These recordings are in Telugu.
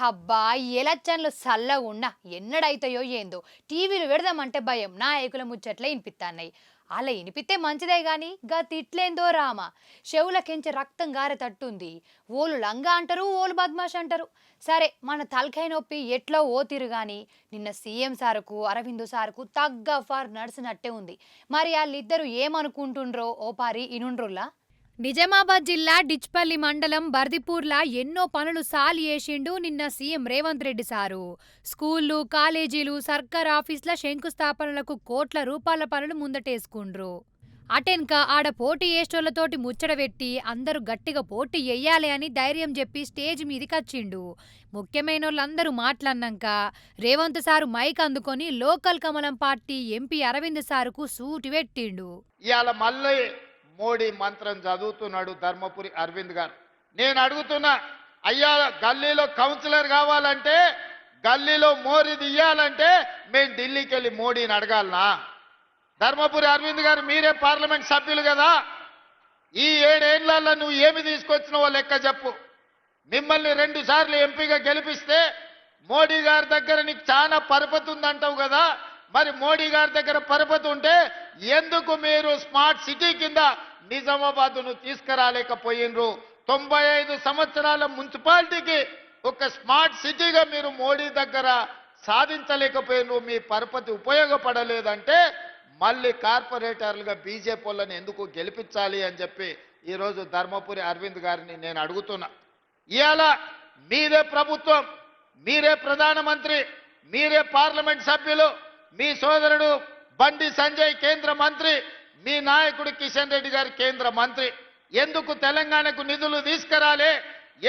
అబ్బా! ఈ ఎలక్షన్లు సల్లగున్నా ఎన్నడైతయో ఏందో టీవీలు పెడదామంటే భయం. నాయకుల ముచ్చట్లే ఇనిపిత్తన్నాయి. అలా ఇనిపిత్తే మంచిదే గాని గా తిట్లేందో రామ. చెవులకెంచి రక్తం గారేతట్టుంది. ఓలు లంగా అంటారు, ఓలు బద్మాష్ అంటారు. సరే మన తలకాయ నొప్పి ఎట్లో ఓతిరు గాని నిన్న సీఎం సారుకు, అరవింద్ సారుకు తగ్గ ఫార్ నడిసినట్టే ఉంది. మరి ఆళ్ళిద్దరు ఏమనుకుంటుండ్రో ఓ పారి ఇనుండ్రుల్లా. నిజామాబాద్ జిల్లా డిచ్పల్లి మండలం బర్దిపూర్లా ఎన్నో పనులు సాలి చేసిండు నిన్న సీఎం రేవంత్ రెడ్డి సారు. స్కూళ్లు, కాలేజీలు, సర్కార్ ఆఫీసుల శంకుస్థాపనలకు కోట్ల రూపాయల పనులు ముందటేసుకుండ్రు. అటెన్క ఆడ పోటీ చేసేటోళ్లతోటి ముచ్చట పెట్టి అందరూ గట్టిగా పోటీ చెయ్యాలి అని ధైర్యం చెప్పి స్టేజ్ మీదికచ్చిండు. ముఖ్యమైనోళ్ళందరూ మాట్లాడినాక రేవంత్ సారు మైక్ అందుకొని లోకల్ కమలం పార్టీ ఎంపీ అరవింద్ సారుకు సూటి పెట్టిండు. ఇవాళ మళ్ళీ మోడీ మంత్రం చదువుతున్నాడు ధర్మపురి అరవింద్ గారు. నేను అడుగుతున్నా, అయ్యా గల్లీలో కౌన్సిలర్ కావాలంటే, గల్లీలో మోరీ తీయాలంటే మేము ఢిల్లీకి వెళ్ళి మోడీని అడగాలనా? ధర్మపురి అరవింద్ గారు మీరే పార్లమెంట్ సభ్యులు కదా, ఈ 7 ఏళ్లలో నువ్వు ఏమి తీసుకొచ్చినావో లెక్క చెప్పు. మిమ్మల్ని 2 సార్లు ఎంపీగా గెలిపిస్తే మోడీ గారి దగ్గర నీకు చాలా పరపతి ఉందంటావు కదా, మరి మోడీ గారి దగ్గర పరపతి ఉంటే ఎందుకు మీరు స్మార్ట్ సిటీ కింద నిజామాబాద్ను తీసుకురాలేకపోయినరు? 95 సంవత్సరాల మున్సిపాలిటీకి ఒక స్మార్ట్ సిటీగా మీరు మోడీ దగ్గర సాధించలేకపోయినరు. మీ పరపతి ఉపయోగపడలేదంటే మళ్ళీ కార్పొరేటర్లుగా బీజేపీ వాళ్ళని ఎందుకు గెలిపించాలి అని చెప్పి ఈరోజు ధర్మపురి అరవింద్ గారిని నేను అడుగుతున్నా. ఇవాళ మీరే ప్రభుత్వం, మీరే ప్రధానమంత్రి, మీరే పార్లమెంట్ సభ్యులు, మీ సోదరుడు బండి సంజయ్ కేంద్ర మంత్రి, మీ నాయకుడు కిషన్ రెడ్డి గారి కేంద్ర మంత్రి. ఎందుకు తెలంగాణకు నిధులు తీసుకురాలే?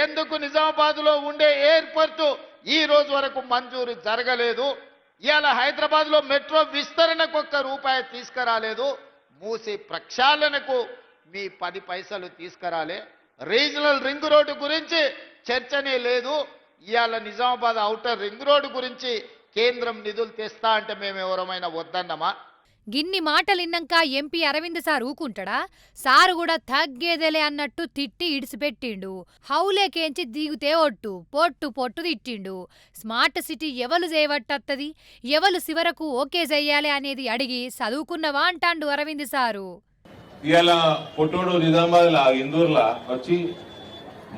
ఎందుకు నిజామాబాద్లో ఉండే ఎయిర్పోర్టు ఈ రోజు వరకు మంజూరు జరగలేదు? ఇవాళ హైదరాబాద్లో మెట్రో విస్తరణకు ₹1 తీసుకురాలేదు. మూసి ప్రక్షాళనకు మీ 10 పైసలు తీసుకురాలే. రీజనల్ రింగ్ రోడ్డు గురించి చర్చనే లేదు. ఇవాళ నిజామాబాద్ ఔటర్ రింగ్ రోడ్డు గురించి కేంద్రం నిధులు తెస్తా అంటే మేము ఎవరమైనా వద్దన్నమా? గిన్ని మాటలిన్నాక ఎంపీ అరవింద్ సార్ ఊకుంటాడా? సారు కూడా తగ్గేదేలే అన్నట్టు తిట్టి ఇడిసిపెట్టిండు. హౌలేకేంచి దిగుతే ఒట్టు, పొట్టు పొట్టు తిట్టిండు. స్మార్ట్ సిటీ ఎవలు చేయబట్టత్తది, ఎవలు చివరకు ఓకే చెయ్యాలి అనేది అడిగి చదువుకున్నవా అంటాండు అరవింద్ సారు. ఇలా పొట్టోడు నిజామాబాద్ ఇందూర్లా వచ్చి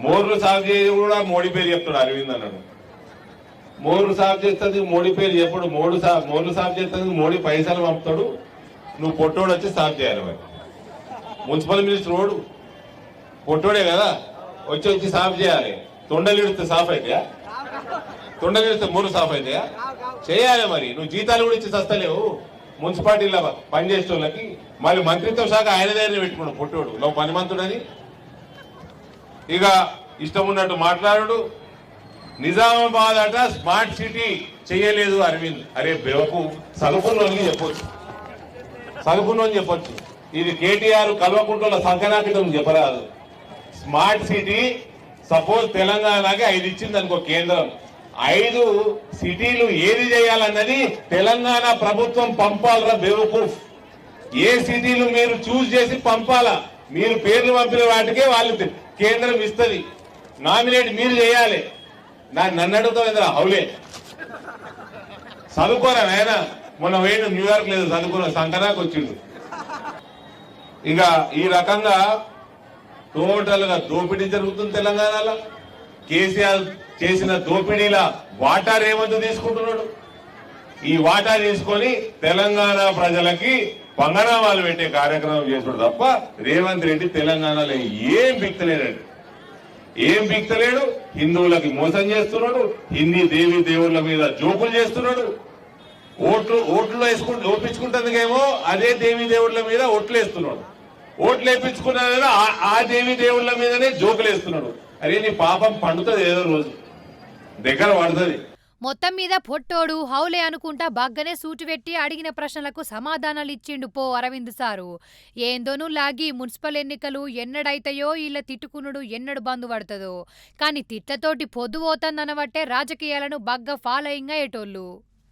మోర్లు సాగు చేయడం కూడా మోడీ పేరు చెప్తాడు అరవింద్ అన్నాడు. మోర్లు సాగు చేస్తుంది మోడీ పేరు చెప్పడు. మోర్లు సాగు చేస్తుంది మోడీ పైసలు పంపుతాడు. నువ్వు పొట్టోడు వచ్చి సాగు చేయాలి. మరి మున్సిపల్ మినిస్టర్ ఓడు పొట్టోడే కదా, వచ్చి సాగు చేయాలి. తొండలు ఇడితే సాఫ్ అవుతాయా? తొండలు ఇడితే మోర్లు సాఫ్ అవుతాయా? చేయాలి. మరి నువ్వు జీతాలు కూడా ఇచ్చి సస్తలేవు మున్సిపాలిటీలో పనిచేసే వాళ్ళకి. మళ్ళీ మంత్రిత్వ శాఖ ఆయన దగ్గర పెట్టుకున్నావు పొట్టోడు, నువ్వు పని మంత్రుడని. ఇక ఇష్టం ఉన్నట్టు మాట్లాడు. నిజామాబాద్ అట స్మార్ట్ సిటీ చేయలేదు అరవింద్. అరే బేవకు, చదువుకున్నోని చెప్పొచ్చు, చదువుకున్నోని చెప్పొచ్చు. ఇది కేటీఆర్ కల్వకుంట్ల సంకనాకితం చెప్పరాదు. స్మార్ట్ సిటీ సపోజ్ తెలంగాణకి 5 ఇచ్చింది అనుకో కేంద్రం, 5 సిటీలు ఏది చేయాలన్నది తెలంగాణ ప్రభుత్వం పంపాలరా బేవకూఫ్. ఏ సిటీలు మీరు చూస్ చేసి పంపాలా. మీరు పేర్లు పంపిన వాటికే వాళ్ళు కేంద్రం ఇస్తుంది. నామినేట్ మీరు చేయాలి. నన్ను అడుగుతావు ఎందుకు హౌలే? చదువుకోరా నాయన. మొన్న వేయండి న్యూయార్క్ లేదు చదువుకున్న సంకనాకు వచ్చిండు. ఇక ఈ రకంగా టోటల్ గా దోపిడీ జరుగుతుంది తెలంగాణలో. కేసీఆర్ చేసిన దోపిడీల వాటా రేవంత్ తీసుకుంటున్నాడు. ఈ వాటా తీసుకొని తెలంగాణ ప్రజలకి పంగనామాలు పెట్టే కార్యక్రమం చేసాడు తప్ప రేవంత్ రెడ్డి తెలంగాణలో ఏం బిక్తలేడండి, ఏం బిక్తలేడు. హిందువులకి మోసం చేస్తున్నాడు, హిందీ దేవి దేవుళ్ళ మీద జోకులు చేస్తున్నాడు. ఓట్లు వేసుకుంటూ ఓపించుకుంటందుకేమో అదే దేవి దేవుళ్ళ మీద ఓట్లు వేస్తున్నాడు. ఓట్లు వేయించుకున్నా ఆ దేవి దేవుళ్ళ మీదనే జోకులు వేస్తున్నాడు. అరే నీ పాపం పండుతుంది, ఏదో రోజు దగ్గర పడుతుంది. మొత్తం మీద పొట్టోడు హౌలే అనుకుంటా బాగానే సూటిపెట్టి అడిగిన ప్రశ్నలకు సమాధానాలు ఇచ్చిండు పో అరవింద్ సారు. ఏందోనూ లాగి మున్సిపల్ ఎన్నికలు ఎన్నడైతాయో ఈళ్ళ తిట్టుకునుడు ఎన్నడు బంధు పడుతుందో. కానీ తిట్లతోటి పొద్దు పోతందనబట్టే రాజకీయాలను బాగా ఫాలోయింగ్ అయ్యేటోళ్ళు.